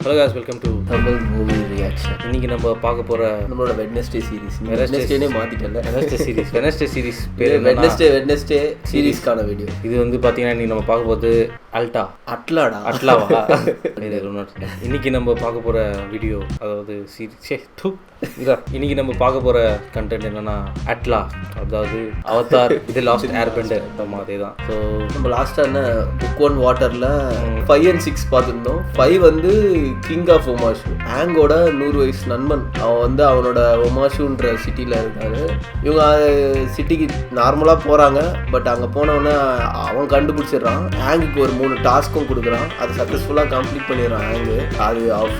Hello guys, welcome to Tamil movie reaction. இன்னைக்கு நம்ம பார்க்க போகிற நம்மளோட வெட்னஸ்டே சீரிஸ். வெட்னஸ்டேனே மாற்றிட்டல. வெட்னஸ்டே சீரிஸ் பேர் வெட்னஸ்டே சீரிஸ்க்கான வீடியோ இது. வந்து பார்த்தீங்கன்னா இன்னைக்கு நம்ம பார்க்க போகிறது அட்லாவா இன்னைக்கு நம்ம பார்க்க போகிற வீடியோ, அதாவது இன்னைக்கு நம்ம பார்க்க போகிற கண்டென்ட் என்னன்னா அட்லா, அதாவது அவதார் இது லாஸ்ட் ஏர்பெண்டர். அதே தான். ஸோ நம்ம லாஸ்ட்டாக என்ன புக் ஒன் வாட்டரில் 5 and 6 பார்த்துருந்தோம். 5 வந்து கிங் ஆஃப் ஒமாஷு, ஆங்கோட 100 வயசு நண்பன். அவன் வந்து அவனோட ஒமாஷுன்ற சிட்டியில் இருக்காரு. இவங்க சிட்டிக்கு நார்மலாக போகிறாங்க. பட் அங்கே போனவொடனே அவன் கண்டுபிடிச்சிடுறான். ஆங்குக்கு ஒரு 3 டாஸ்க்கும் கொடுக்குறான். அதை சக்ஸஸ்ஃபுல்லாக கம்ப்ளீட் பண்ணிடுறான் ஆங்கு. அது அவன்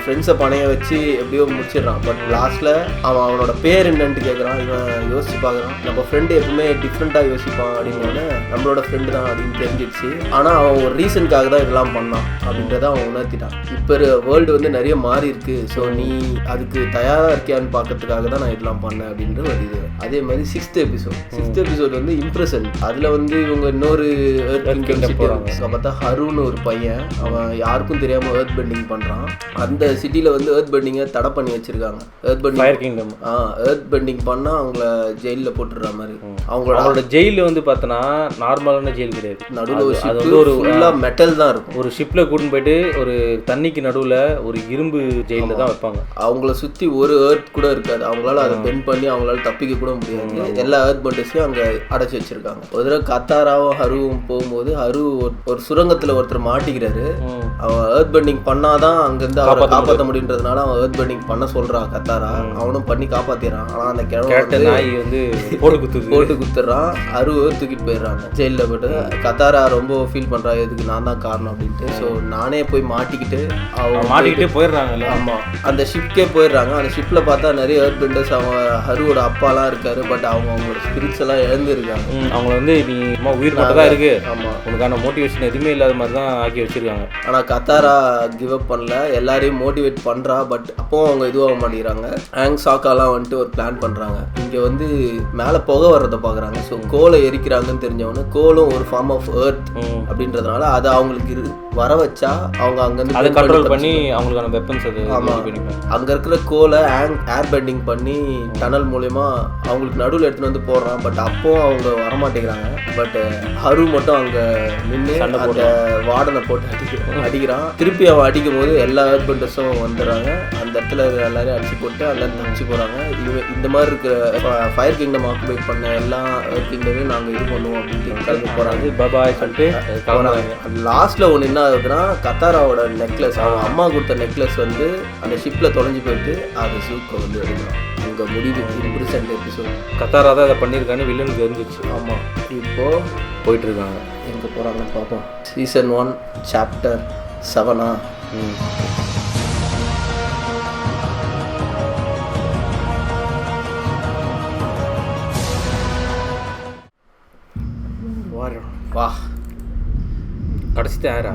ஃப்ரெண்ட்ஸை பணைய வச்சு எப்படியோ முடிச்சிடுறான். பட் லாஸ்ட்டில் அவனோட பேர் என்னன்ட்டு கேட்குறான். இவன் யோசிச்சு பார்க்குறான், நம்ம ஃப்ரெண்டு எப்பவுமே டிஃப்ரெண்ட்டாக யோசிப்பான் அப்படின்னோடனே நம்மளோட ஃப்ரெண்டு தான் அப்படின்னு தெரிஞ்சிடுச்சு. ஆனால் அவன் ஒரு ரீசனுக்காக தான் இதெல்லாம் பண்ணான் அப்படின்றத அவன் உணர்த்திட்டான். இப்போ வேர்ல்டு வந்து நிறைய மாறி இருக்கு. ஸோ நீ அதுக்கு தயாராக இருக்கியான்னு பார்க்கறதுக்காக தான் நான் இதெல்லாம் பண்ணேன் அப்படின்ற ஒரு இது. அதே மாதிரி 6th எபிசோட் வந்து இம்ப்ரெஷன். அதில் வந்து இவங்க இன்னொரு பார்த்தா ஹருன்னு ஒரு பையன், அவன் யாருக்கும் தெரியாமல் எர்த் பெண்டிங் பண்ணுறான். அந்த சிட்டியில் வந்து எர்த் பெண்டிங்கை தடை பண்ணி வச்சிருக்காங்க. எர்த் பெண்டிங் பண்ணால் அவங்கள ஜெயிலில் போட்டுடுற மாதிரி. அவங்களோட ஜெயிலில் வந்து பார்த்தோன்னா நார்மலான ஜெயில் கிடையாது. நடுவில் ஒரு ஃபுல்லாக மெட்டல் தான் இருக்கும். ஒரு ஷிப்பில் கூட்டின்னு போயிட்டு ஒரு தண்ணிக்கு நடுவில் ஒரு இரும்பு ஜெயிலில் தான் வைப்பாங்க. அவங்கள சுற்றி ஒரு எர்த் கூட இருக்காது. அவங்களால அதை பெண்ட் பண்ணி அவங்களால தப்பிக்க கூட முடியாது. எல்லா எர்த் பெண்டர்ஸையும் அங்கே அடைச்சி வச்சிருக்காங்க. ஒரு தடவை கத்தாராவும் ஹருவும் போகும்போது ஹரு ஒரு சுரங்கத்தில் ஒருத்தர் மாட்டிக்கிறாரு. அவன் எர்த் பெண்டிங் பண்ணாதான் அங்கேருந்து அவரை காப்பாற்ற முடியுன்றதுனால அவன் எர்த் பெண்டிங் பண்ண சொல்கிறான் கத்தாரா. அவனும் பண்ணி காப்பாற்றிடுறான். ஆனால் அந்த கிழமை நாய் வந்து போட்டு குத்துறான். அருவை தூக்கிட்டு போயிடுறாங்க ஜெயிலில் போய்ட்டு. கத்தாரா ரொம்ப ஃபீல் பண்ணுறா, எதுக்கு நான் தான் காரணம் அப்படின்ட்டு. ஸோ நானே போய் மாட்டிக்கிட்டு போயிடுறாங்க. ஆமாம், அந்த ஷிப்கே போயிடுறாங்க. அந்த ஷிப்பில் பார்த்தா நிறைய எர்த் பெண்டர்ஸ். அவங்க ஹருவோட அப்பாலாம் இருக்காரு. பட் அவங்களோட ஸ்பிரிட்ஸ் எல்லாம் இழந்துருக்காங்க. அவங்க வந்து நீ உயிர் மட்டும் தான் இருக்கு. ஆமாம், உனக்கான மோட்டிவேஷன் எதுவுமே இல்லாத மாதிரி தான் ஆக்கி வச்சிருக்காங்க. ஆனால் கத்தாரா கிவ் அப் பண்ணல, எல்லாரையும் மோட்டிவேட் பண்ணுறா. பட் அப்போவும் அவங்க இதுவாக மாட்டேங்கிறாங்க. ஆங் சாக்காலாம் வந்துட்டு ஒரு பிளான் பண்ணுறாங்க. இங்கே வந்து மேலே புகை வர்றதை பார்க்குறாங்க. ஸோ கோலை எரிக்கிறாங்கன்னு தெரிஞ்சவொன்னே கோலும் ஒரு ஃபார்ம் ஆஃப் எர்த் அப்படின்றதுனால அதை அவங்களுக்கு வர வச்சா அவங்க அங்கேருந்து அதை கண்ட்ரோல் பண்ணி அவங்களுக்கான வெப்பன்ஸ் அது. அங்கே இருக்கிற கோலை ஏர் பெண்டிங் பண்ணி டனல் மூலயமா அவங்களுக்கு நடுவில் எடுத்துகிட்டு வந்து போடுறான். பட் அப்போவும் அவங்க வரமாட்டேங்கிறாங்க. பட் ஹரு மட்டும் அங்கே நின்று அந்த வார்டனை போட்டு அடிக்கிறான். திருப்பி அவன் அடிக்கும் போது எல்லா ஏர் பெண்டர்ஸும் வந்துடுறாங்க. அந்த இடத்துல எல்லாரையும் அடிச்சு போட்டு அங்கேருந்து தப்பிச்சு போகிறாங்க. இந்த மாதிரி இருக்கிற ஃபயர் கிங்டம் ஆக்குபேட் பண்ண எல்லா ஏர் கிங்டமையும் நாங்கள் இது பண்ணுவோம் அப்படின்ட்டு கிளம்பி போகிறாங்க. பாபாய் சொல்லிட்டு லாஸ்ட்டில் ஒன்று என்ன ஆகுதுன்னா, கத்தாராவோட நெக்லஸ், அவன் அம்மா கொடுத்த நெக்லஸ் வந்து அந்த ஷிப்பில் தொலைஞ்சு போயிட்டு அது சூப்பை வந்து எடுக்கலாம். அங்கே முடிவு ரீசெண்ட் எபிசோட். கத்தாரா தான் அதை பண்ணியிருக்கான்னு வில்லனுக்கு தெரிஞ்சிச்சு. ஆமாம், இப்போது போயிட்டுருக்காங்க. எங்கே போகிறாங்கன்னு பார்ப்போம். Season 1 Chapter 7. வா, கடைசி யாரா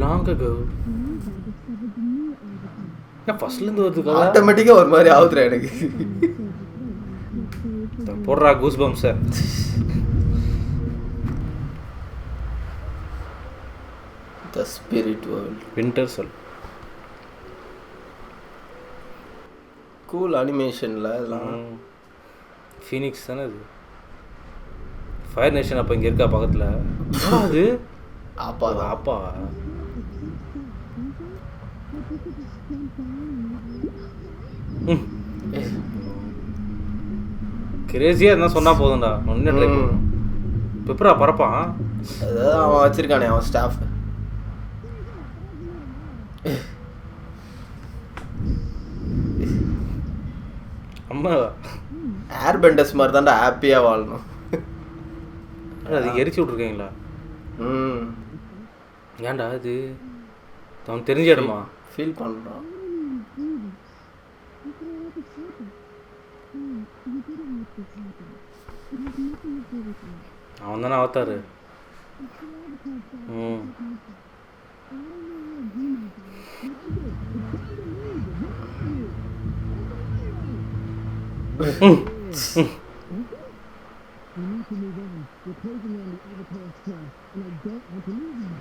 லாங் அகோ ஃபர்ஸ்ட்லேருந்து வருது. ஆட்டோமேட்டிக்காக ஒரு மாதிரி ஆகுதுரா எனக்கு. போடுறா goose pump sir. The spirit world. Winter சொல். கூல் அனிமேஷனில் இதெல்லாம். ஃபீனிக்ஸ் தானே அது. ஃபயர் நேஷன் அப்போ இங்கே இருக்கா பக்கத்தில். அது அப்பா கிரேசியாக இருந்தால் சொன்னால் போதும்டா. ஒன்று ட்ரை பண்ணும். பெப்பரா பறப்பான். அதாவது அவன் வச்சிருக்கானே அவன் ஸ்டாஃப். அம்மா ஏர் பெண்டர்ஸ் மாதிரி தான்டா ஹாப்பியாக வாழணும். அது எரிச்சு விட்ருக்கீங்களா? ஏன்டா அது அவன் தெரிஞ்ச இடமா ஃபீல் பண்ணுறான். அவன் தானே அவத்தாரு. You're closing on the Avatar's trust, and I don't want to lose you.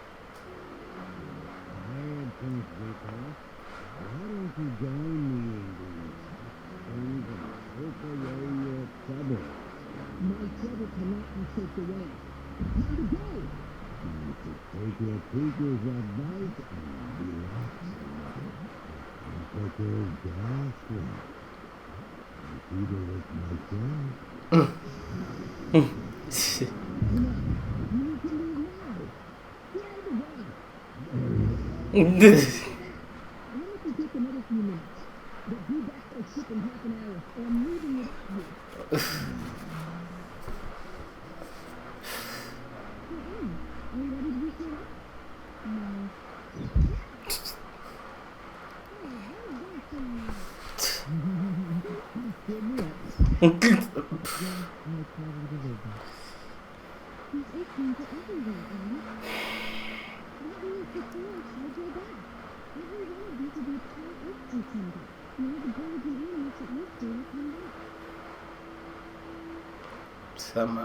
செம்ம.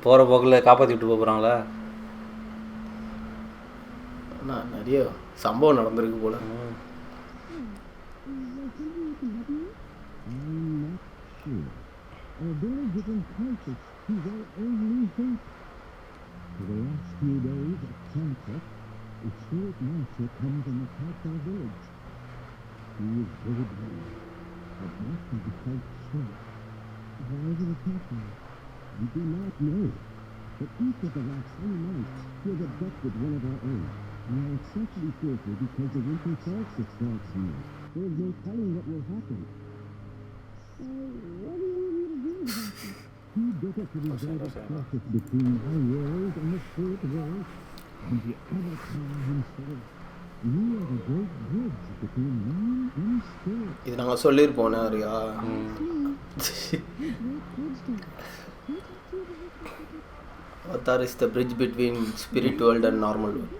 போகிற போக்கில் காப்பாற்றி விட்டு போகிறாங்களா? நிறைய சம்பவம் நடந்திருக்கு போல. We do not know, but each of the last 3 months he has abducted one of our own. We are especially fearful because the winter solstice starts near. There is no telling what will happen. So, what do you want me to do about this? He did it to resolve the process between our world and the spirit world, and the Avatar himself. We are the great bridge between man and spirit. இது நாங்கள் சொல்லியிருப்போம் நிறையா. Avatar is the bridge between spirit world and normal world.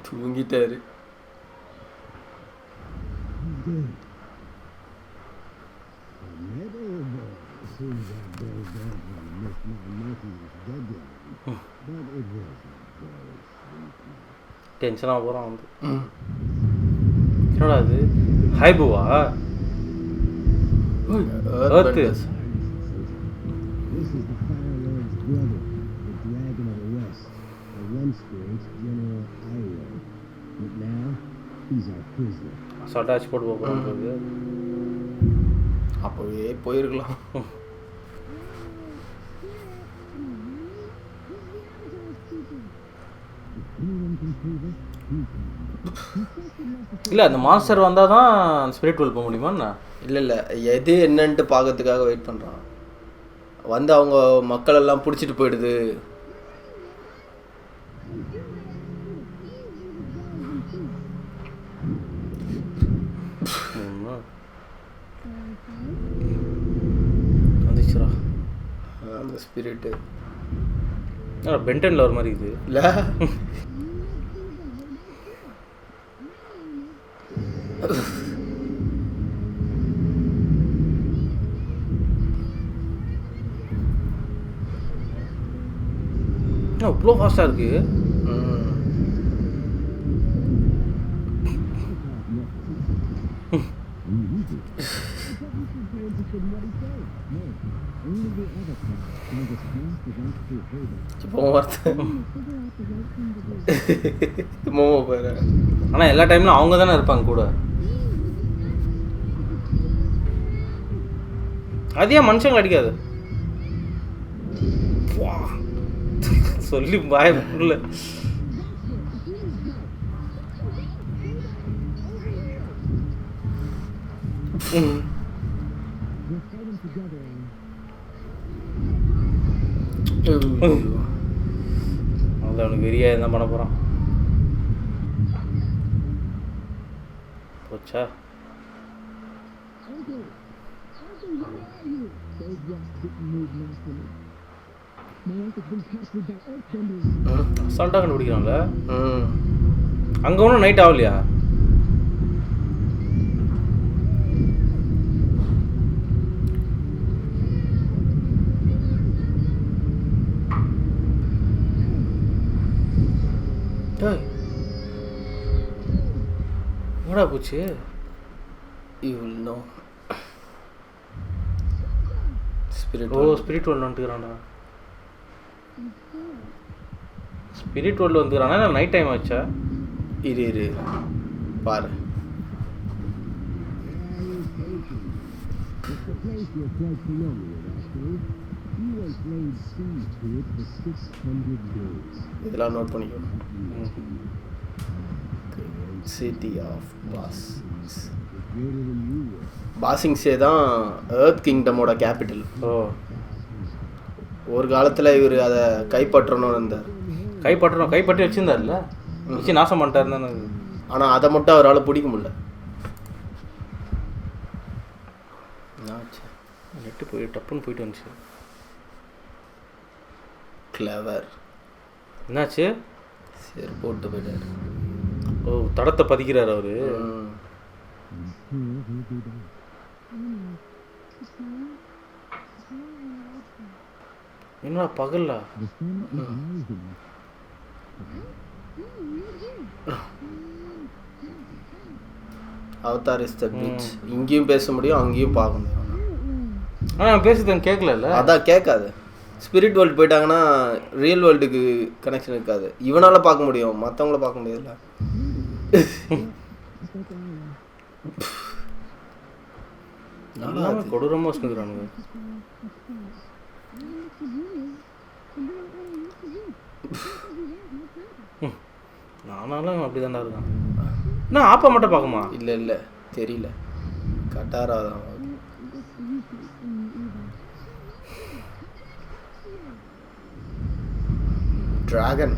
தூங்கிட்டாரு. டென்ஷனாக போகிறான் வந்து. என்னடா அது ஹைபுவா? Earth. Attach போட்டு போகிறது அப்போவே போயிருக்கலாம். இல்லை அந்த மாஸ்டர் வந்தால் தான் ஸ்பிரிட் வேர்ல்ட் போக முடியுமா? இல்லை எது என்னன்ட்டு பார்க்கறதுக்காக வெயிட் பண்ணுறான். வந்து அவங்க மக்களெல்லாம் பிடிச்சிட்டு போயிடுது. வந்துச்சுரா அந்த ஸ்பிரிட்டு. பென்டனில் ஒரு மாதிரி இது இல்லை இவ்வளோ ஃபாஸ்ட்டாக இருக்குது. ஆனால் எல்லா டைம்லும் அவங்க தானே இருப்பாங்க கூட. அதே மனுஷங்களை அடிக்காது சொல்லி பயப்படல. We're fighting together, Aang. அதில் அவனுக்கு வெறியா என்ன பண்ண போகிறான். போச்சா? Uncle, where are you? Those rocks didn't move naturally. My uncle's been captured by earthbenders. அசால்ட்டாக கண்டுபிடிக்கிறான்ல. அங்கே ஒன்றும் நைட் ஆகலையா? என்னடா போச்சு? You will know. Spirit ஓ ஸ்பிரிட் வேர்ல்டு வந்துட்டுக்கிறான்டா. ஸ்பிரிட் வேர்ல்டு வந்துக்கிறானா இல்லை நைட் டைம் ஆச்சா? இரு பாரு. It's a place you're quite familiar with, actually. You once laid siege to it for 600 days. இதெல்லாம் நோட் பண்ணிக்கோ. சிட்டி ஆஃப் பாசிங்ஸ். Greater than you were. பாசிங்ஸே தான் எர்த் கிங்டமோட கேபிட்டல். ஓ ஒரு காலத்தில் இவர் அதை கைப்பற்றணும்னு இருந்தார். கைப்பற்றி வச்சிருந்தார்ல, வச்சு நாசம் பண்ணிட்டாரு தானே. ஆனால் அதை மட்டும் அவரால் பிடிக்க முடியல. நெட்டு போய் டப்புன்னு போயிட்டு வந்துச்சு. கிளவர். என்னாச்சு? சரி போட்டு போயிட்டாரு. ஓ தடத்தை பதிக்கிறார் அவரு. என்னடா பகல்லா? The sun is rising. Avatar is the bridge. இங்கேயும் பேச முடியும், அங்கேயும் பார்க்க முடியும். ஆனால் பேசுறது கேட்கல. அதான் கேட்காது. ஸ்பிரிட் வேர்ல்டு போயிட்டாங்கன்னா ரியல் வேர்ல்டுக்கு கனெக்ஷன் இருக்காது. இவனால் பார்க்க முடியும், மற்றவங்கள பார்க்க முடியாதுல்ல. எல்லாமே கொடூரமாக வச்சுக்கிறானுங்க. நானாலும் அப்படி தாண்டா இருக்கான். நான் ஆப்பா மட்டும் பார்க்குமா? இல்லை தெரியல. கட்டாரா தான் டிராகன்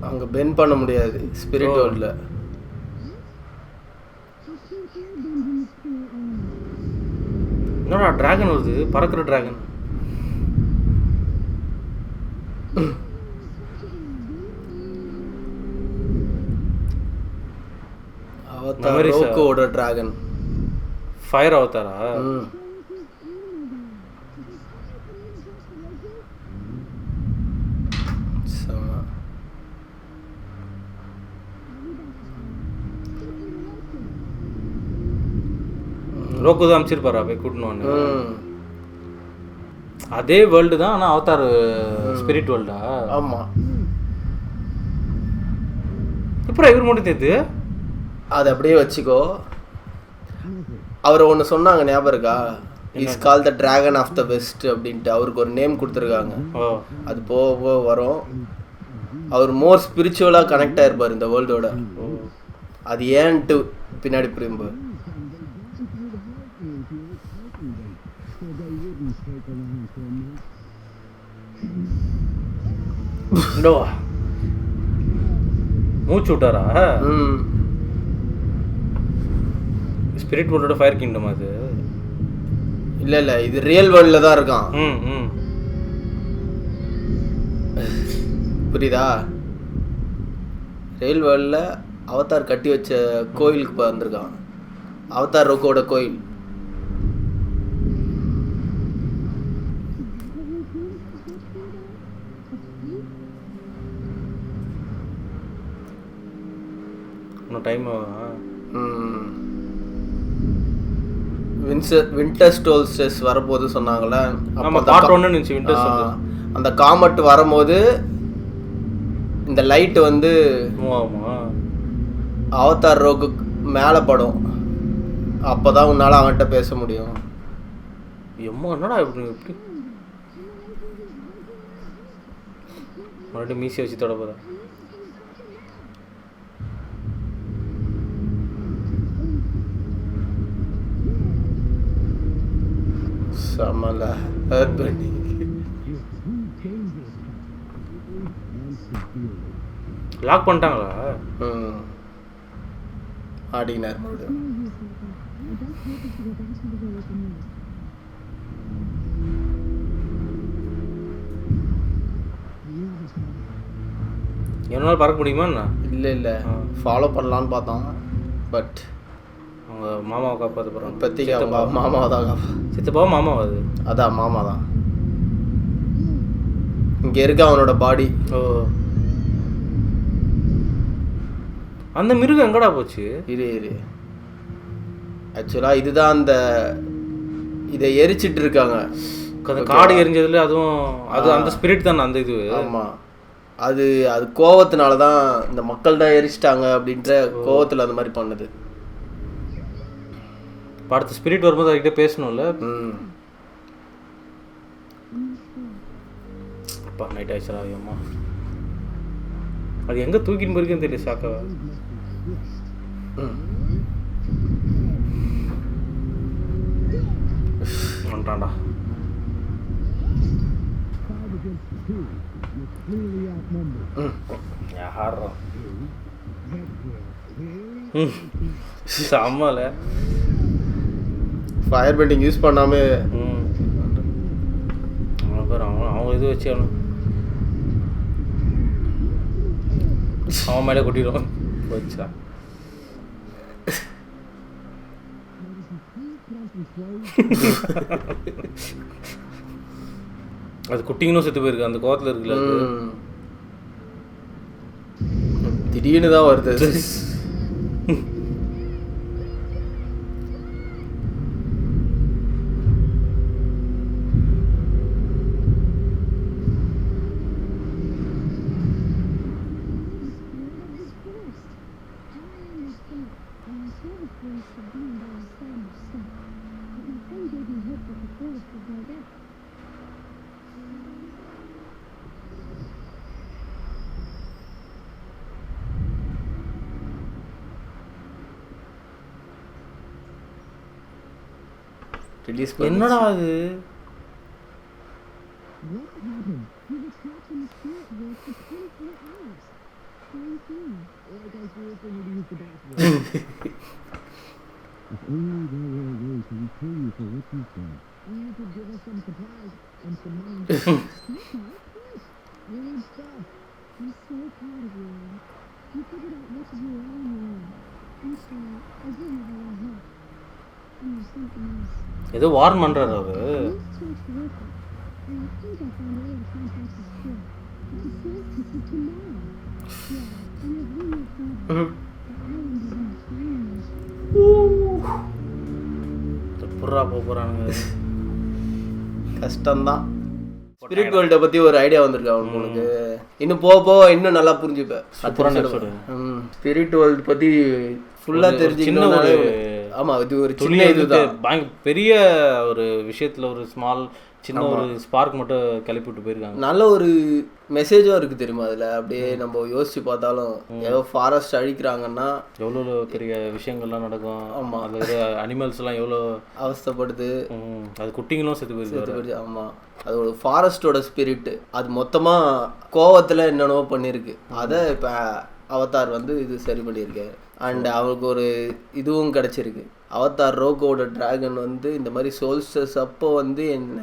அங்கே பெண்ட் பண்ண முடியாது ஸ்பிரிட் வேர்ல்டில். என்னடா டிராகன் வருது, பறக்கிற டிராகன். அவதார் ரோக்கோட டிராகன். ஃபயர் அவதாரா? ரோக்கு தான் அமைச்சிருப்பாரா போய் கூட்டணும்னு. அதே வேர்ல்டு தான், ஆனால் அவதார் ஸ்பிரிட் வேர்ல்டா? ஆமாம். அப்புறம் இவர் மட்டும் தெரியுது. அதை அப்படியே வச்சுக்கோ. அவர் ஒன்று சொன்னாங்க ஞாபகம் இருக்கா? Is call the dragon of the west அப்படின்ட்டு அவருக்கு ஒரு நேம் கொடுத்துருக்காங்க. அது போக போக வரும். அவர் மோர் ஸ்பிரிச்சுவலாக கனெக்ட் ஆகிருப்பார் இந்த வேர்ல்டோட. அது ஏன்ட்டு பின்னாடி புரியும்போது மூச்சு விட்டாரா? ஸ்பிரிட் வேர்ல்டோட ஃபயர் கிங்டம் அது. இல்லை இது ரியல் வேர்ல்டில் தான் இருக்கான். புரியுதா? ரியல் வேர்ல்டில் அவதார் கட்டி வச்ச கோயிலுக்கு வந்திருக்கான். அவதார் ரோக்கோட கோயில். டைம் வின்டர் ஸ்டோல்ஸ்டஸ் வரப்போது சொன்னாங்களே. அந்த காமெட் வரும்போது இந்த லைட் வந்து அவதார் ரோக்கு மேலே படும். அப்போதான் உன்னால் அவன்கிட்ட பேச முடியும். என்னடா இப்படி மறுபடியும் மீசி வச்சு தொட போகிறேன். செம்மல ஹர்ட் பண்ணி லாக் பண்ணிட்டாங்களா? ஆடினார் மறுபடியும். என்னால் பறக்க முடியுமா என்ன? இல்லை ஃபாலோ பண்ணலான்னு பார்த்தோம். பட் அவங்க மாமாவை காப்பாற்ற போகிறாங்க. இப்போதைக்கு அவங்க மாமாவை தான் சித்தப்பாவும் மாமாவா? அது அதான் மாமா தான். இங்கே இருக்க அவனோட பாடி. ஓ, அந்த மிருகம் எங்கடா போச்சு? இரு ஆக்சுவலாக இதுதான் அந்த இதை எரிச்சிட்டு இருக்காங்க. அந்த காடு எரிஞ்சதுல அதுவும் அது அந்த ஸ்பிரிட் தானே அந்த இது. ஆமாம், அது கோவத்தினால தான் இந்த மக்கள் தான் எரிச்சிட்டாங்க அப்படின்ற கோவத்தில் அந்த மாதிரி பண்ணுது. அடுத்த ஸ்பிரிட் வரும்போது அதுக்கிட்ட பேசணும்ல. அப்பா நைட் ஆயிடுச்சா? ஐயம்மா, அது எங்கே தூக்கின்னு போயிருக்குன்னு தெரியல. சாக்காவா வந்துட்டான்டா. யாரா செம்மல ஃபயர் பெண்டிங் யூஸ் பண்ணாம அவங்க இது வச்சு அவன் மேலே கொட்டிடுவான். போச்சா அது குட்டிங்கன்னு செத்து போயிருக்கு அந்த கோவத்தில் இருக்குல்ல. திடீர்னு தான் வருது. என்னடா அது? ஏதோ வார்ன் பண்றாரு அவரு. புறா போறானுங்க. கஷ்டம்தான். ஸ்பிரிட் வேர்ல்டை பற்றி ஒரு ஐடியா வந்திருக்கு அவங்களுக்கு. இன்னும் போக இன்னும் நல்லா புரிஞ்சுப்பேன். ஸ்பிரிட் வேர்ல்டு பற்றி ஃபுல்லாக தெரிஞ்சுக்கணும்னாலே ஆமாம், இது ஒரு சின்ன இதுதான். பெரிய ஒரு விஷயத்தில் ஒரு சின்ன ஒரு ஸ்பார்க் மட்டும் கிளப்பி விட்டு போயிருக்காங்க. நல்ல ஒரு மெசேஜும் இருக்குது தெரியுமா அதில். அப்படியே நம்ம யோசிச்சு பார்த்தாலும் ஏதோ ஃபாரஸ்ட் அழிக்கிறாங்கன்னா எவ்வளோ பெரிய விஷயங்கள்லாம் நடக்கும். ஆமாம், அது அனிமல்ஸ்லாம் எவ்வளோ அவஸ்தைப்படுது. அது குட்டிங்களும் செத்து போயிருக்கு. ஆமாம், அது ஒரு ஃபாரஸ்டோட ஸ்பிரிட். அது மொத்தமாக கோவத்தில் என்னென்னவோ பண்ணியிருக்கு. அதை இப்போ அவதார் வந்து இது சரி பண்ணியிருக்காரு. அண்ட் அவருக்கு ஒரு இதுவும் கிடச்சிருக்கு. அவதார் ரோக்கோட டிராகன் வந்து இந்த மாதிரி சோல்ஸ்டர்ஸ் அப்போ வந்து என்ன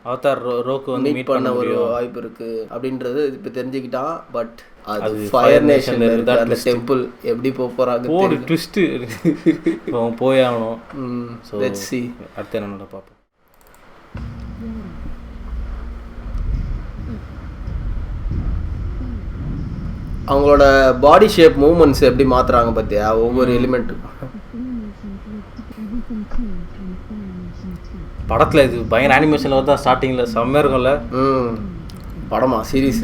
அவதார் ரோக்கு வந்து மீட் பண்ண ஒரு வாய்ப்பு இருக்கு அப்படின்றது இப்போ தெரிஞ்சுக்கிட்டான். பட் அது ஃபயர் நேஷன்ல இருக்கு அந்த டெம்பிள். எப்படி போறாங்க ஒரு ட்விஸ்ட் அவன் போய் ஆகணும். ஸோ லெட்ஸ் see அடுத்து என்னோட பார்ப்போம். அவங்களோட பாடி ஷேப் மூவ்மெண்ட்ஸ் எப்படி மாத்துறாங்க பார்த்தியா ஒவ்வொரு எலிமெண்ட்டும். படத்தில் இது பயங்கர அனிமேஷனில் வந்து ஸ்டார்டிங்கில் செம்மையாக இருக்கும்ல. படமா சீரீஸ்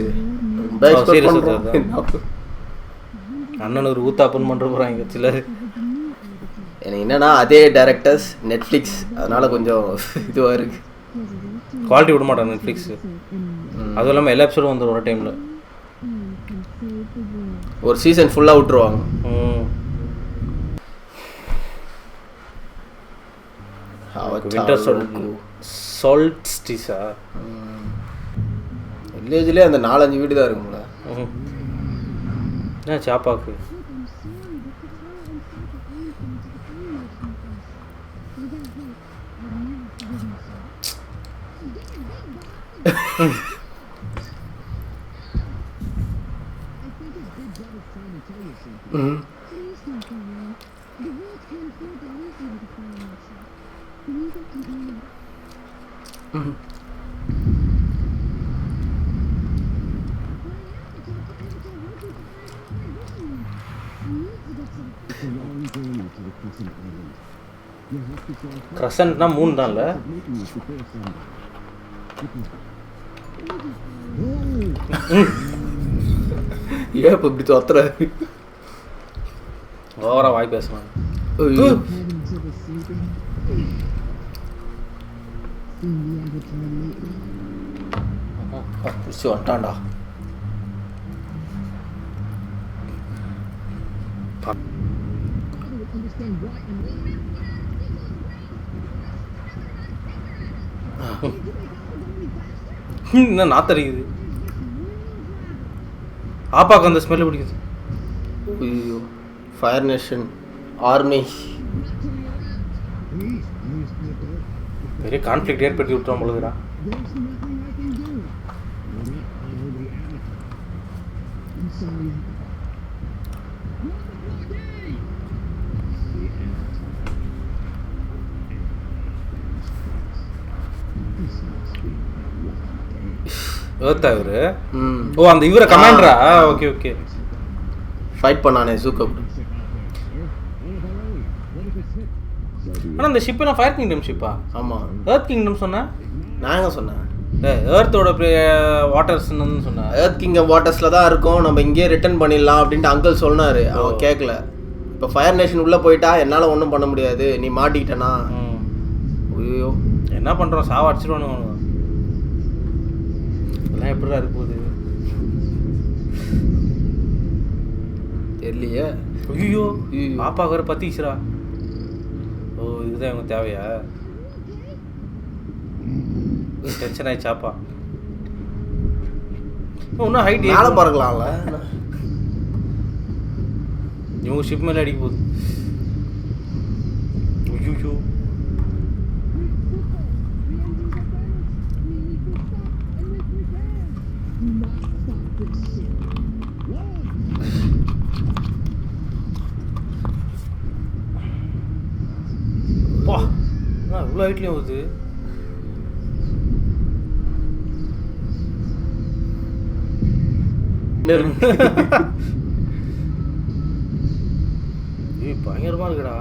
அண்ணன் ஒரு ஊத்தாப்பன் பண்ணுற போகிறாங்க சிலர். எனக்கு என்னன்னா அதே டைரக்டர்ஸ் நெட்ஃப்ளிக்ஸ், அதனால கொஞ்சம் இதுவாக இருக்கு. குவாலிட்டி விட மாட்டாங்க நெட்ஃப்ளிக்ஸ். அதுவும் இல்லாமல் எல்லா எபிசோடும் வந்துடும் ஒரு டைமில். ஒரு சீசன் ஃபுல்லாக விட்டுருவாங்க. Winter soldier சால்ஸ்டிஸா? வில்லேஜ்லேயே அந்த 4-5 வீடு தான் இருக்குங்களா? என்ன சாப்பாக்கு? கிரசன்ட்னா 3 தான்ல. ஏன் இப்போ இப்படி தோத்துற? ஓவரா வாய் பேசலாம். பிடிச்சி வந்துட்டான்டா. என்ன நாத்தடிக்குது? ஆப்பாக்கு அந்த ஸ்மெல்லு பிடிக்குது. ஐயோ, ஃபயர் நேஷன் ஆர்மி பெரிய கான்ஃப்ளிக்ட் ஏற்படுத்தி விட்டுறோம் பொழுதுடா. இவரு ஓ அந்த இவர கமாண்டரா? Okay okay. ஃபைட் பண்ணானே ஜூக்கப். ஆனா இந்த ஷிப் எல்லாம் ஃபயர் கிங்டம் ஷிப்பா? ஆமா, எர்த் கிங்டம் சொன்னேன். நான் எங்க சொன்னேன்? எர்த்தோட வாட்டர்ஸ்ன்னு சொன்னேன். எர்த் கிங்டம் வாட்டர்ஸ்ல தான் இருக்கும், நம்ம இங்கேயே ரிட்டர்ன் பண்ணிடலாம் அப்படின்ட்டு அங்கிள் சொன்னாரு. அவன் கேட்கல. இப்போ ஃபயர் நேஷன் உள்ள போயிட்டா என்னால ஒன்றும் பண்ண முடியாது, நீ மாட்டிக்கிட்டனா. ஐயோ என்ன பண்றோம்? சாவ அடிச்சிடுவானு. எல்லாம் எப்படிடா இருக்கு போகுது தெரியலையே. ஐயோ பாப்பா வேற பத்திச்சுரா. ஓ இதுதான் இவங்க தேவையா? டென்ஷன் ஆயிடுச்சாப்பா. இன்னும் ஹைட் மேலே பறக்கலாம்ல. இவங்க ஷிப் மேலே அடிக்க போகுது. ஐயோ வா, இவ்வளோ ஹைட்லேயும் வருது. ஏய் பயங்கரமா இருக்குடா.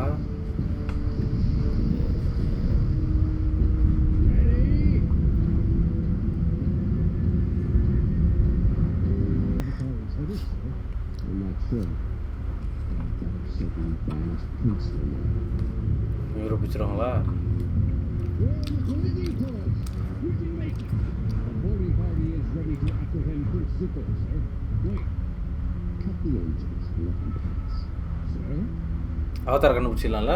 இவரை பிடிச்சிருவாங்களா? அவதார கண்டுபிடிச்சிடலாம்ல.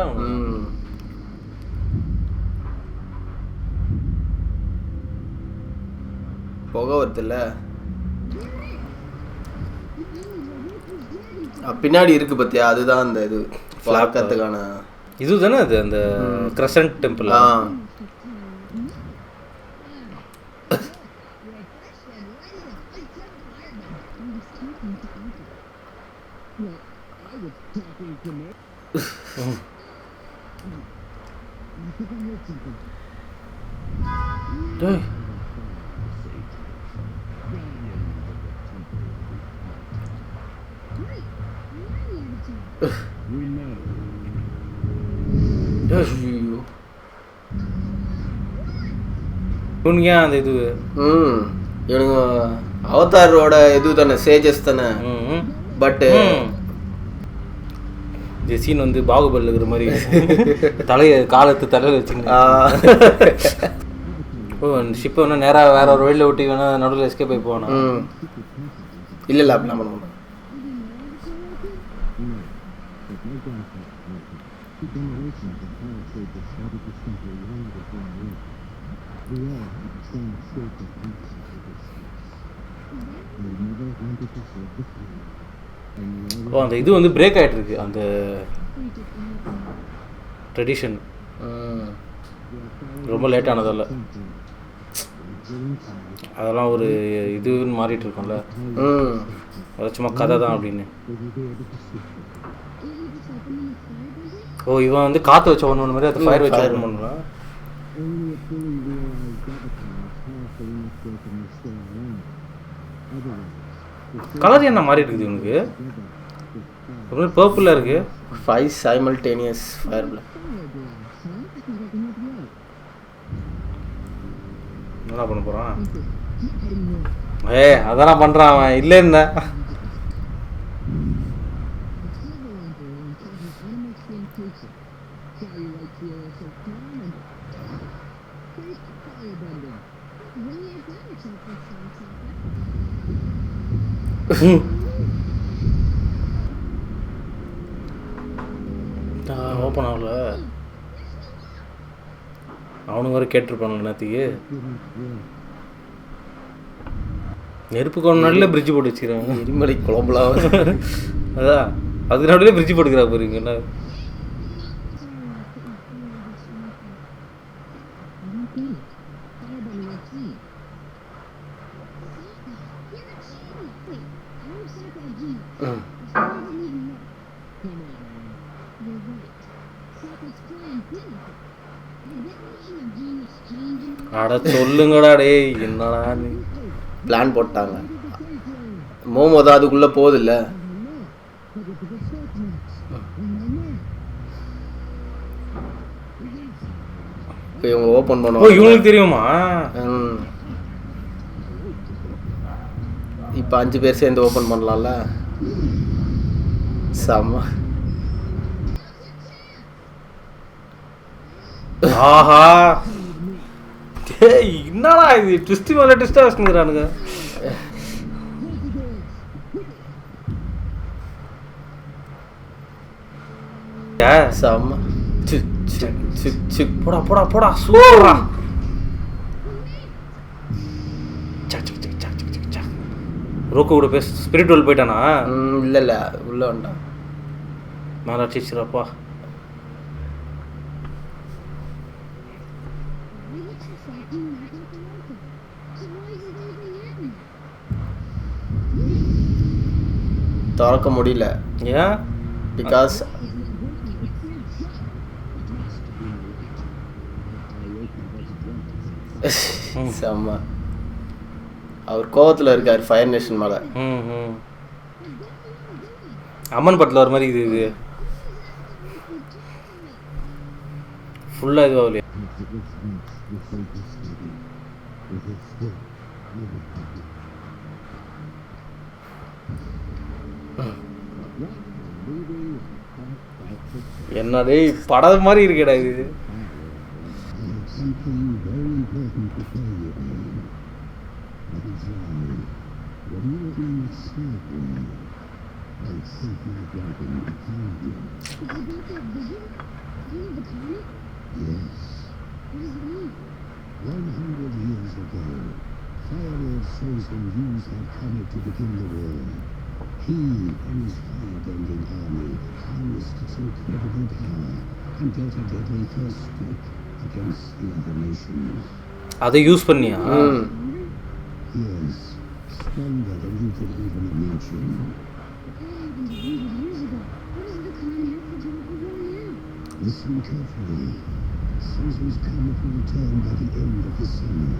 புகை வருதுல்ல, பின்னாடி இருக்கு பத்தியா, அதுதான் அந்த இது பார்க்கறதுக்கான இது தானே. அது அந்த கிரசன்ட் டெம்பிள். இவனுங்க அந்த இது இவனுங்க அவதாரோட இது தானே, சேஜஸ் தானே. பட் ஜெசின் வந்து பாகுபலி இருக்கிற மாதிரி தலையை காலத்து தலையில் வச்சுங்க. ஓ ஷிப்பை வேணா நேராக வேற ஒரு வழியில் விட்டு வேணா நடுவில் எஸ்கேப் ஆகி போனா. இல்லை அப்படிலாம் பண்ணுவோம். We all stand short of answers to this. We never wanted to serve the king. And we ஓ அந்த இது வந்து பிரேக் ஆகிட்டு இருக்கு அந்த ட்ரெடிஷன் ரொம்ப லேட் ஆனதில்ல அதெல்லாம் ஒரு இதுன்னு மாறிட்டு இருக்கோம்ல அது சும்மா கதை தான் அப்படின்னு. ஓ இவன் வந்து காற்று வச்ச ஒன்று மாதிரி அது ஃபயர் வச்சு ஓப்பன் பண்ணுறான். only a fully realized avatar is powerful enough to open the store alone. Otherwise, colour என்ன மாறி இருக்குது இவனுக்கு ரொம்ப பர்பிளாக இருக்கு. 5 simultaneous fire blast. என்ன பண்ண போகிறான்? அதான் பண்ணுறான் அவன் இல்லைன்னா. ஓப்பன் ஆகல. அவனுங்க வரை கேட்டிருப்பானுங்க நேற்றுக்கு. நெருப்பு கொண்டாடில பிரிட்ஜ் போட்டு வச்சுக்கிறாங்க. எரிமலை குழம்புலாம் அதான் அதுக்கு நடுவில் பிரிட்ஜ் போட்டுக்கிறா போறீங்க என்ன. அட சொல்லுங்கடா டேய் என்னடா நீ பிளான் போட்டாங்க. மோமோ தான் அதுக்குள்ளே போகுது இல்லை. இப்போ இவங்க ஓப்பன் ஓ பண்ணுவாங்க. இவங்களுக்கு தெரியுமா? இப்போ 5 பேர் சேர்ந்து ஓப்பன் பண்ணலாம்ல. செம்ம. ஆஹா டேய் என்னடா இது ட்விஸ்ட் மேலே ட்விஸ்ட்டாக வச்சுக்கிறானுங்க. செம்ம. போடா போடா போடா சூப்பரா. ரோக்கு கூட பேச ஸ்பிரிச்சுவல் போயிட்டானா? இல்லை இல்லை உள்ளே வேண்டாம். மேலே அடிச்சிருப்பா. திறக்க முடியல. ஏன்? பிகாஸ் செம்ம. அவர் கோவத்தில் இருக்கார் ஃபயர் நேஷன் மேலே. அம்மன் பட்டில் வர மாதிரி இது ஃபுல்லாக இதுவாக இல்லையா? என்ன டேய் படம் மாதிரி இருக்கேடா இது. something very important to tell you, Aang. That is why, when you were in the slave room, I sent my dragon to find you. Did you get that vision? You the comet? Yes. What does it mean? 100 years ago, Firelord Sozin used that comet to begin the war. He and his fire-bending army harnessed its incredible power and dealt a deadly first stroke against the other nations. அதை use பண்ணியா? Yes, stronger than you could even imagine. That happened 100 years ago. What does the comet have to do with the war now? Listen carefully. Sozin's comet will return by the end of the summer,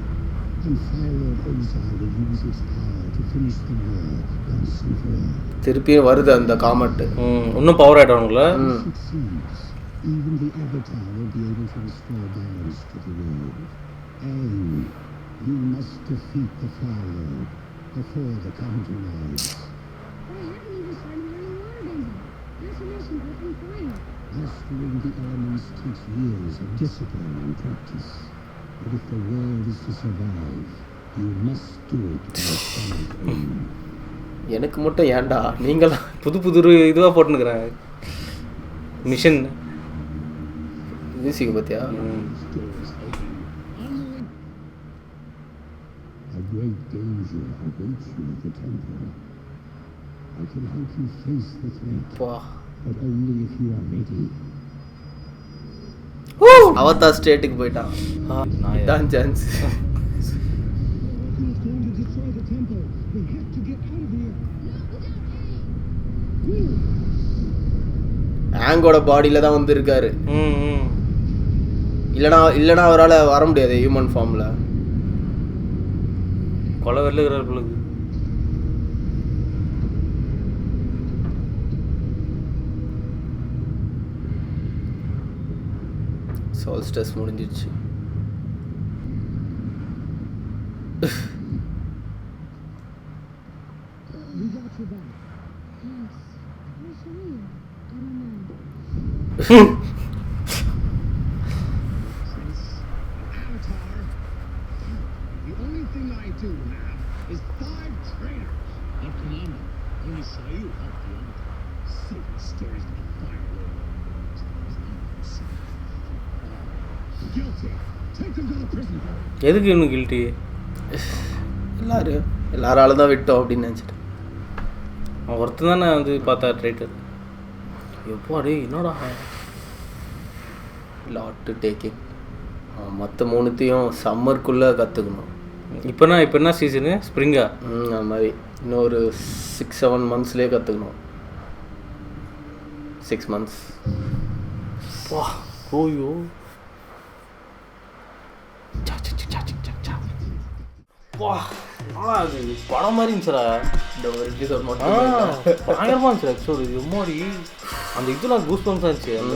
and Firelord Ozai will use its power to finish the war once and for all. திருப்பியும் வருது அந்த காமெட்டு. இன்னும் power ஆகிட்டவங்கள. Succeeds, even the Avatar will be able to restore balance to the world. And you must defeat the Firelord before the comet arrives. But I haven't even started learning waterbending. Transformation open fire. Mastering the elements takes years of discipline and practice. But if the world is to survive, you must do it by Sonic Aim. எனக்கு மட்டும் ஏன்டா நீங்களாம் புது புது இதுவாக போட்டுனுக்குறாங்க machine. Music பார்த்தியா? Great danger awaits you at the temple. I can help you face the threat, but only if you are ready. Avatar ஸ்டேட்டுக்கு போயிட்டான். இதான் chance. He is going to destroy the temple. We have to get out of here. ஆங்கோட பாடியில தான் வந்து இருக்காரு. இல்லனா அவரால் வர முடியாது ஹியூமன் ஃபார்ம்ல. கொலை வெள்ளுகிறார் பிள்ளைக்கு. சோல்ஸ்டஸ் முடிஞ்சிச்சு. We got your back. Thanks. Where's Shireen? I don't know. Avatar. The only thing I do have is 5 trainers. Up to Nanda. Only Sayu helped the Avatar. Save the stories of the Fire Lord. Guilty. Take them to the prison. எதுக்கு இன்னும் guilty? எல்லாரால தான் விட்டோம் அப்படின்னு நினச்சிட்டு. அவன் ஒருத்தன் தானே வந்து பார்த்தா ட்ரைட்டர். எப்போ அடே என்னடா லாட் டேக்கிங். மற்ற 3த்தையும் சம்மருக்குள்ளே கற்றுக்கணும். இப்போ என்ன சீசனு? ஸ்ப்ரிங்கா? அந்த மாதிரி இன்னொரு 6-7 மந்த்ஸ்லேயே கற்றுக்கணும். 6 months. வா ஓயோ வா ஆனால் அது படம் மாதிரி இருந்துச்சுடா. இந்த ஒரு எபிசோட் மட்டும் பயங்கரமாக இருந்துச்சு எபிசோடு. எம்மாடி அந்த இதெல்லாம் கூஸ் பம்ப்ஸ் இருந்துச்சு. அந்த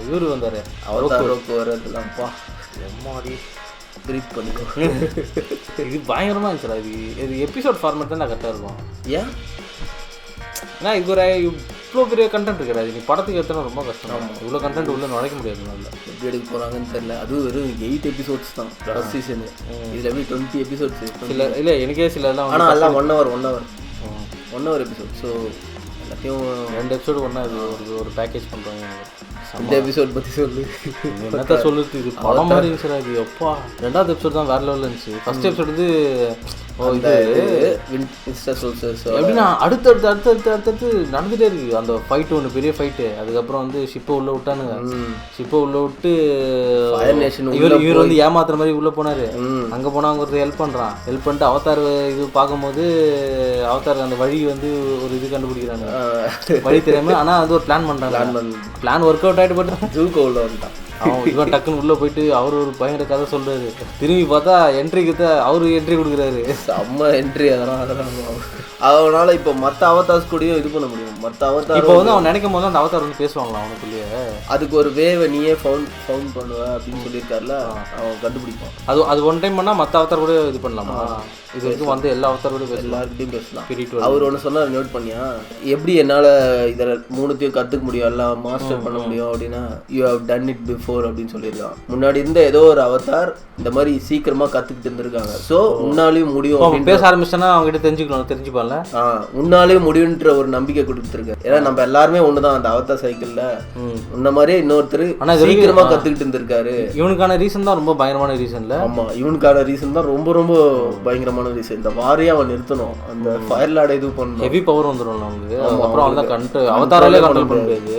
இவர் வந்தார் அவருக்கு வரதுலாம்ப்பா. எம்மாடி பிரீத் பண்ணிக்கோ. இது பயங்கரமாக இருந்துச்சுடா. இது எபிசோட் ஃபார்மேட் தான் கரெக்டாக இருக்கும். ஏன் ஏன்னா இது ஒரு இவ்வளோ பெரிய கண்டென்ட் இருக்கிறாது. நீ படத்துக்கு எடுத்தனா ரொம்ப கஷ்டம். இவ்வளோ கண்டென்ட் உள்ளே நுழைக்க முடியாது. நல்லா எப்படி எடுக்க போகிறாங்கன்னு தெரியல. அதுவும் வெறும் 8 episodes தான் ஃபர்ஸ்ட் சீசனு. இதில் எப்படி 20 episodes. இல்லை எனக்கே சில எல்லாம் ஆனால் எல்லாம் 1 hour எபிசோட். ஸோ எல்லாத்தையும் 2 எபிசோடு ஒன்றா இது ஒரு பேக்கேஜ் பண்ணுறாங்க. இந்த எபிசோட் பற்றி சொல்லு. என்னத்தான் சொல்லுது. இது படம் மாதிரி இருந்துச்சுடா. இது எப்பா 2வது எபிசோட் தான் வேற லெவலில் இருந்துச்சு. ஃபர்ஸ்ட் எபிசோட் வந்து எப்படின்னா அடுத்தடுத்து நடந்துகிட்டே இருக்கு. அந்த ஃபைட்டு ஒன்று பெரிய ஃபைட்டு. அதுக்கப்புறம் வந்து ஷிப்பை உள்ளே விட்டானுங்க. ஷிப்பை உள்ளே விட்டு இவர் வந்து ஏமாத்துற மாதிரி உள்ளே போனார். அங்கே போனால் அவங்க ஒருத்தர் ஹெல்ப் பண்ணுறான். ஹெல்ப் பண்ணிட்டு அவதார் இது பார்க்கும்போது அவதார் அந்த வழி வந்து ஒரு இது கண்டுபிடிக்கிறாங்க. வழி தெரியாமல் ஆனால் அது ஒரு பிளான் பண்ணுறாங்க. பிளான் ஒர்க் அவுட் ஆகிட்டு போட்டு ஜூக்கோ உள்ள வந்துட்டான். அவன் இவன் டக்குன்னு உள்ளே போயிட்டு அவர் ஒரு பயங்கர கதை சொல்கிறாரு. திரும்பி பார்த்தா என்ட்ரிக்கு அவரு என்ட்ரி கொடுக்குறாரு. செம்ம என்ட்ரி. அதனால இப்போ மற்ற அவதார்ஸ் கூடயும் இது பண்ண முடியும். மற்ற அவதார் இப்போ வந்து அவன் நினைக்கும் போது அந்த அவதார் வந்து பேசுவாங்களா அவனுக்குள்ளேயே. அதுக்கு ஒரு வேவை நீயே ஃபவுண்ட் பண்ணுவ அப்படின்னு சொல்லியிருக்காருல. அவன் கண்டுபிடிப்பான். அது ஒன் டைம் பண்ணால் மற்ற அவதார் கூட இது பண்ணலாமா? இது வந்து எல்லா அவதார் கூட எல்லாருக்கிட்டையும் பேசலாம். அவர் ஒன்று சொன்னார், நோட் பண்ணியா? எப்படி என்னால் இதில் 3த்தையும் கற்றுக்க முடியும், எல்லாம் மாஸ்டர் பண்ண முடியும் அப்படின்னா you have done it before அப்படின்னு சொல்லியிருக்கான். முன்னாடி இருந்த ஏதோ ஒரு அவதார் இந்த மாதிரி சீக்கிரமாக கற்றுக்கிட்டு இருந்திருக்காங்க. ஸோ உன்னாலையும் முடியும் பேச ஆரம்பிச்சோன்னா அவங்ககிட்ட தெரிஞ்சுப்பான்ல. உன்னாலையும் முடியுன்ற ஒரு நம்பிக்கை கொடுத்துருக்காரு. ஏன்னா நம்ம எல்லாருமே ஒன்று தான். அந்த அவதார் சைக்கிளில் உன்ன மாதிரியே இன்னொருத்தர் சீக்கிரமாக கற்றுக்கிட்டு இருந்திருக்காரு. இவனுக்கான ரீசன் தான் ரொம்ப பயங்கரமான ரீசன்ல. ஆமாம், இவனுக்கான ரீசன் தான் ரொம்ப ரொம்ப பயங்கரமான ரீசன். இந்த வாரியை அவன் நிறுத்தணும். அந்த ஃபயர் லார்ட் இது பண்ணணும். ஹெவி பவர் வந்துடும் அவங்களுக்கு. அப்புறம் அவன் அவதாராலே கண்ட்ரோல் பண்ண முடியாது.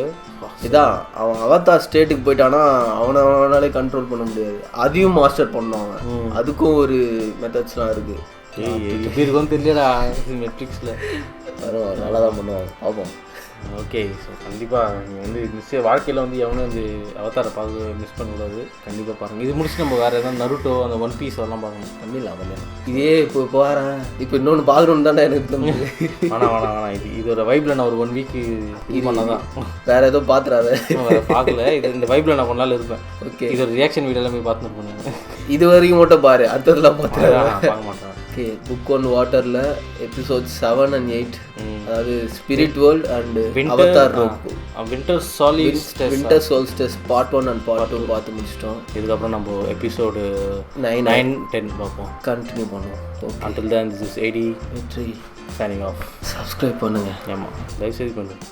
இதான் அவன் அவதார் ஸ்டேட்டுக்கு போயிட்டானா அவனாலே கண்ட்ரோல் பண்ண முடியாது. அதையும் மாஸ்டர் பண்ணணும் அவன். அதுக்கும் ஒரு மெத்தட்ஸ்லாம் இருக்கு. எப்படி இருக்கும்னு தெரியலடா. நெட்ஃப்ளிக்ஸில் வரும், நல்லா தான் பண்ணுவாங்க. பார்ப்போம். ஓகே. ஸோ கண்டிப்பாக நீங்கள் வந்து நிச்சயம் வாழ்க்கையில் வந்து எவனும் வந்து அவதாரை பார்க்க மிஸ் பண்ணக்கூடாது. கண்டிப்பாக பாருங்கள். இது முடிச்சு நம்ம வேறு எதாவது நருட்டோ அந்த ஒன் பீஸ் அதெல்லாம் பார்க்கணும். பண்ணிடலாம். இதே இப்போ வரேன். இப்போ இன்னொன்று பார்க்கணுன்னு தானே எனக்கு வேணாம். இதோட வைப்பில் நான் ஒரு 1 வீக் இது பண்ணதான். வேறு எதுவும் பார்த்துறாத. பார்க்கல. இந்த வைப்பில் நான் 1 நாள் இருப்பேன். ஓகே. இதோட ரியாக்ஷன் வீடியோலாம் போய் பார்த்துட்டு பண்ணுவேன். இது வரைக்கும் மட்டும் பாரு, அடுத்ததுலாம் பார்க்க மாட்டேன். ஓகே. புக் ஒன் வாட்டரில் எபிசோட் 7 and 8, அதாவது spirit world and Avatar rohu winter solstice part 1 and part 2 பார்த்து முடிச்சிட்டோம். இதுக்கப்புறம் நம்ம எபிசோடு 9, 10 பார்ப்போம். கண்டினியூ பண்ணுவோம். Okay. Until then, this is AD signing off. Subscribe பண்ணுங்கள். ஆமாம், தயவுசெய்து பண்ணுங்கள்.